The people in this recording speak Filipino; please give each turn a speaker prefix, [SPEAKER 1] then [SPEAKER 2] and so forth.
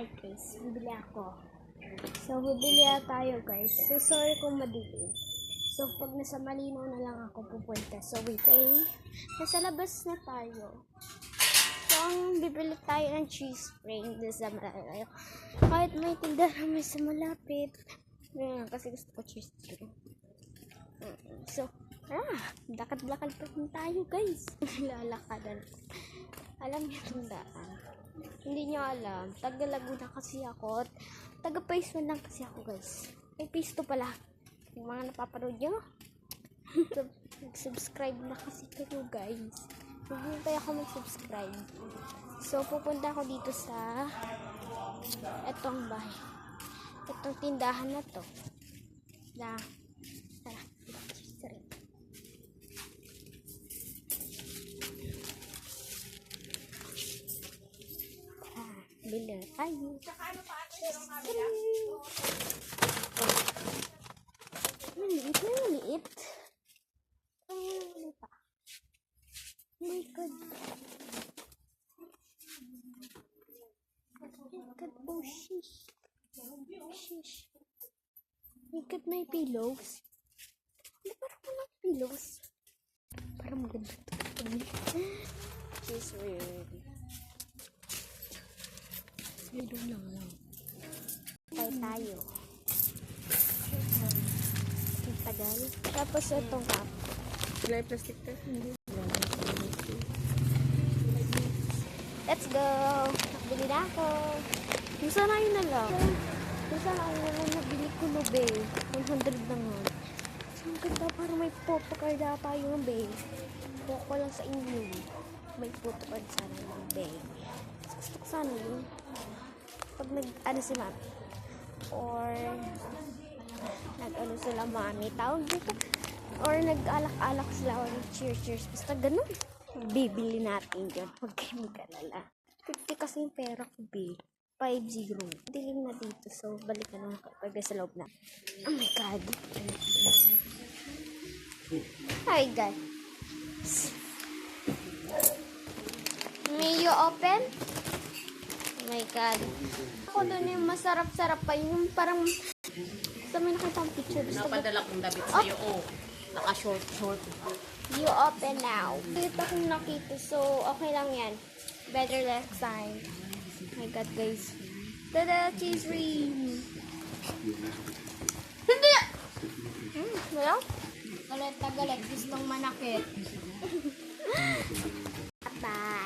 [SPEAKER 1] Hi guys, bibili ako. So, bibili tayo guys. So, sorry kung madilim. So, pag nasa malinaw na lang ako pupunta. So, wait, nasa labas na tayo. So, bibili tayo ng cheese spring doon sa malayo. Kahit may tindahan naman sa malapit. Kasi gusto ko cheese spring. So, lakad-lakad pa rin tayo guys. Lalakadan. Alam niyo itong daan. Hindi nyo alam. Taga Laguna kasi ako. Taga Phase 1 lang kasi ako guys. Ay, Phase 2 pala. Yung mga napapanood nyo. Subscribe na kasi kayo guys. Huwag ako mag-subscribe. So, pupunta ako dito sa etong bahay. Etong tindahan na to. Tara. Bila tayo. Maliit na maliit. Ano pa? Oh my god. Oh shish. Shish. My god, may pillows. Hindi parang walang pillows. Parang maganda ito. She's weird. Dito lang. Tayo. Ang tagal. Tapos itong cup.
[SPEAKER 2] Wala yung plastic to? Hindi.
[SPEAKER 1] Let's go! Nakabili na ako. Yung sana yun na lang. Yung sana yun na lang nabili ko no, be. 100 na nga. So, ang ganda. Parang may photocard na tayo ng be. Kuha ko lang sa inyo. May photocard sana ng be. Gusto ko sana yun. Pag nag-ano si mami. Or nag-ano sila mami. Tawag dito. Or nag-alak-alak sila. Or cheers. Basta ganun. Bibili natin yun. Huwag kayo mag-alala. 50 kasi yung pera ko, be. 50. Dilim na dito. So, balikan na kapag sa loob na. Oh my God. Hi, guys. May you open? Oh my God. Ako doon yung masarap-sarap pa. Yung parang sa may nakita ang picture.
[SPEAKER 2] Napadala kong damit sa'yo. Oh. Naka-short.
[SPEAKER 1] You open now. Dito akong nakita. So, okay lang yan. Better next time. Oh my God, guys. Tada! Cheese ring! Hindi! Wala? Galit na galit. Gustong manakit. Bye!